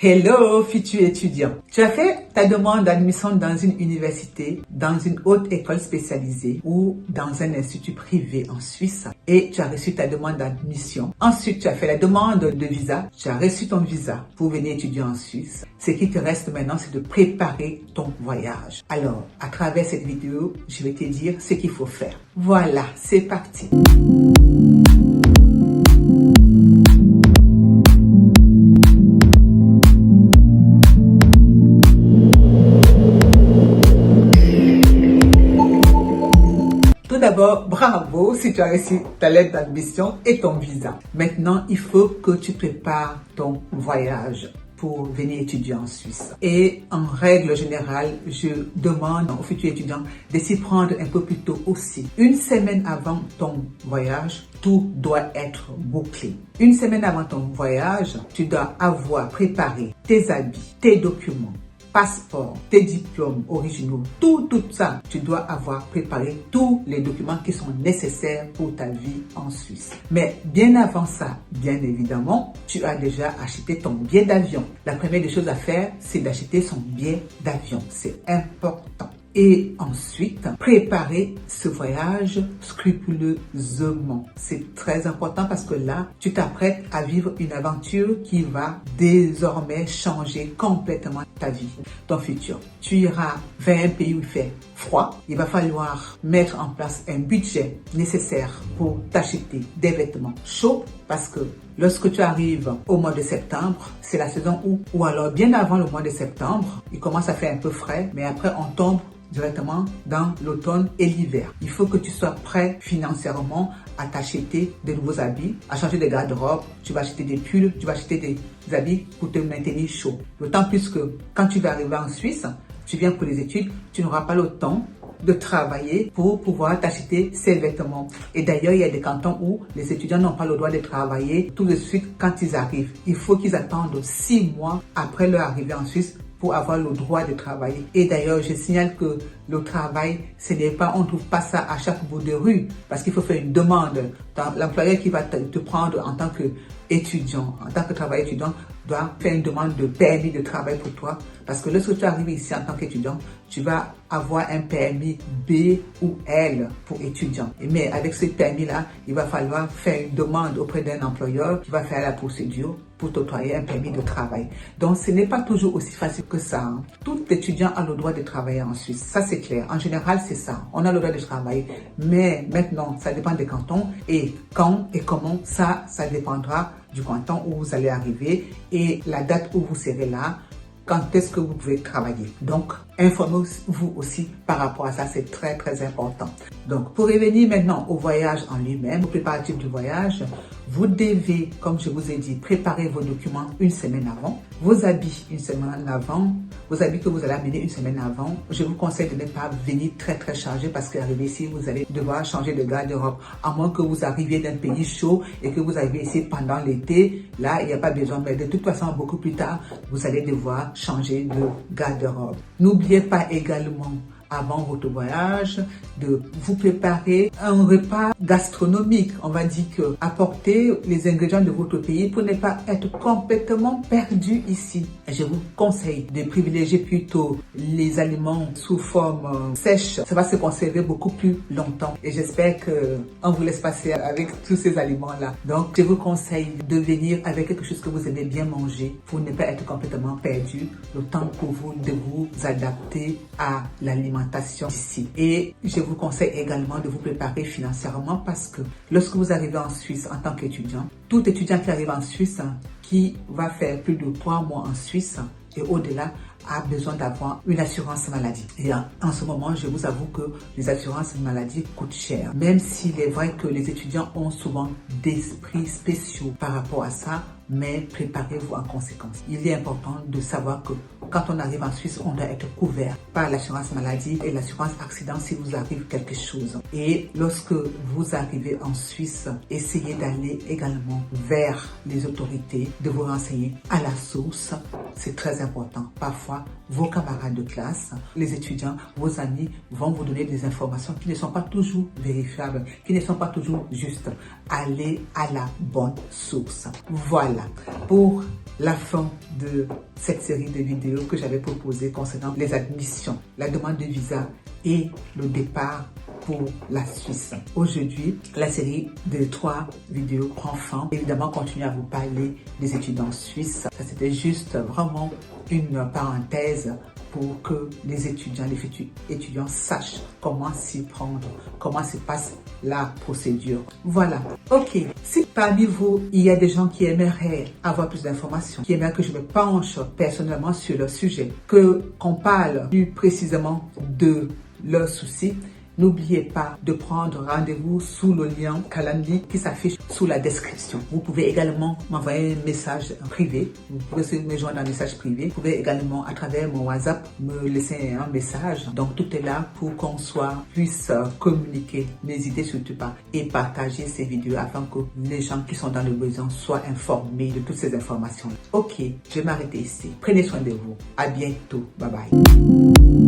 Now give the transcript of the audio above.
Hello, futur étudiant. Tu as fait ta demande d'admission dans une université, dans une haute école spécialisée ou dans un institut privé en Suisse et tu as reçu ta demande d'admission. Ensuite, tu as fait la demande de visa, tu as reçu ton visa pour venir étudier en Suisse. Ce qui te reste maintenant, c'est de préparer ton voyage. Alors, à travers cette vidéo, je vais te dire ce qu'il faut faire. Voilà, c'est parti. Tout d'abord, bravo si tu as reçu ta lettre d'admission et ton visa. Maintenant, il faut que tu prépares ton voyage pour venir étudier en Suisse. Et en règle générale, je demande aux futurs étudiants de s'y prendre un peu plus tôt aussi. Une semaine avant ton voyage, tout doit être bouclé. Une semaine avant ton voyage, tu dois avoir préparé tes habits, tes documents, passeport, tes diplômes originaux, tout ça, tu dois avoir préparé tous les documents qui sont nécessaires pour ta vie en Suisse. Mais bien avant ça, bien évidemment, tu as déjà acheté ton billet d'avion. La première des choses à faire, c'est d'acheter son billet d'avion. C'est important. Et ensuite, préparer ce voyage scrupuleusement. C'est très important parce que là, tu t'apprêtes à vivre une aventure qui va désormais changer complètement ta vie, ton futur. Tu iras vers un pays où il fait froid. Il va falloir mettre en place un budget nécessaire pour t'acheter des vêtements chauds parce que lorsque tu arrives au mois de septembre, c'est la saison ou alors bien avant le mois de septembre, il commence à faire un peu frais, mais après on tombe directement dans l'automne et l'hiver. Il faut que tu sois prêt financièrement à t'acheter de nouveaux habits, à changer de garde-robe, tu vas acheter des pulls, tu vas acheter des habits pour te maintenir chaud. D'autant plus que quand tu vas arriver en Suisse, tu viens pour les études, tu n'auras pas le temps de travailler pour pouvoir t'acheter ces vêtements. Et d'ailleurs, il y a des cantons où les étudiants n'ont pas le droit de travailler tout de suite quand ils arrivent. Il faut qu'ils attendent 6 mois après leur arrivée en Suisse pour avoir le droit de travailler. Et d'ailleurs, je signale que le travail, ce n'est pas, on ne trouve pas ça à chaque bout de rue, parce qu'il faut faire une demande. L'employeur qui va te prendre en tant qu'étudiant, en tant que travailleur étudiant, doit faire une demande de permis de travail pour toi, parce que lorsque tu arrives ici en tant qu'étudiant, tu vas avoir un permis B ou L pour étudiant. Mais avec ce permis-là, il va falloir faire une demande auprès d'un employeur qui va faire la procédure pour t'octroyer un permis de travail. Donc, ce n'est pas toujours aussi facile que ça. Hein. Tout étudiant a le droit de travailler en Suisse. Ça, c'est clair. En général, c'est ça. On a le droit de travailler. Mais maintenant, ça dépend des cantons. Et quand et comment, ça dépendra du canton où vous allez arriver et la date où vous serez là. Quand est-ce que vous pouvez travailler? Donc, informez-vous aussi par rapport à ça, c'est très important. Donc, pour revenir maintenant au voyage en lui-même, au préparatif du voyage, vous devez, comme je vous ai dit, préparer vos documents une semaine avant, vos habits une semaine avant, vos habits que vous allez amener une semaine avant. Je vous conseille de ne pas venir très chargé parce qu'arrivé ici, vous allez devoir changer de garde-robe. À moins que vous arriviez d'un pays chaud et que vous arriviez ici pendant l'été, là, il n'y a pas besoin. Mais de toute façon, beaucoup plus tard, vous allez devoir changer de garde-robe. N'oubliez pas également, avant votre voyage, de vous préparer un repas gastronomique. On va dire que apportez les ingrédients de votre pays pour ne pas être complètement perdu ici. Et je vous conseille de privilégier plutôt les aliments sous forme sèche. Ça va se conserver beaucoup plus longtemps. Et j'espère qu'on vous laisse passer avec tous ces aliments-là. Donc, je vous conseille de venir avec quelque chose que vous aimez bien manger pour ne pas être complètement perdu. Le temps pour vous de vous adapter à l'alimentation ici. Et je vous conseille également de vous préparer financièrement parce que lorsque vous arrivez en Suisse en tant qu'étudiant, tout étudiant qui arrive en Suisse, qui va faire plus de 3 mois en Suisse et au-delà, a besoin d'avoir une assurance maladie. Et en ce moment, je vous avoue que les assurances maladie coûtent cher. Même s'il est vrai que les étudiants ont souvent d'esprits spéciaux par rapport à ça, mais préparez-vous en conséquence. Il est important de savoir que quand on arrive en Suisse, on doit être couvert par l'assurance maladie et l'assurance accident si vous arrive quelque chose. Et lorsque vous arrivez en Suisse, essayez d'aller également vers les autorités, de vous renseigner à la source. C'est très important. Parfois, vos camarades de classe, les étudiants, vos amis vont vous donner des informations qui ne sont pas toujours vérifiables, qui ne sont pas toujours justes. Allez à la bonne source. Voilà pour la fin de cette série de vidéos que j'avais proposées concernant les admissions, la demande de visa et le départ pour la Suisse. Aujourd'hui, la série de 3 vidéos prend fin. Évidemment, continue à vous parler des étudiants suisses. Ça, c'était juste vraiment une parenthèse pour que les étudiants sachent comment s'y prendre, comment se passe la procédure. Voilà. Ok. Si parmi vous, il y a des gens qui aimeraient avoir plus d'informations, qui aimeraient que je me penche personnellement sur le sujet, qu'on parle plus précisément de leurs soucis, n'oubliez pas de prendre rendez-vous sous le lien Calendly qui s'affiche sous la description. Vous pouvez également m'envoyer un message privé. Vous pouvez aussi me joindre un message privé. Vous pouvez également, à travers mon WhatsApp, me laisser un message. Donc, tout est là pour qu'on puisse communiquer. N'hésitez surtout pas et partager ces vidéos afin que les gens qui sont dans le besoin soient informés de toutes ces informations. Ok, je vais m'arrêter ici. Prenez soin de vous. À bientôt. Bye bye.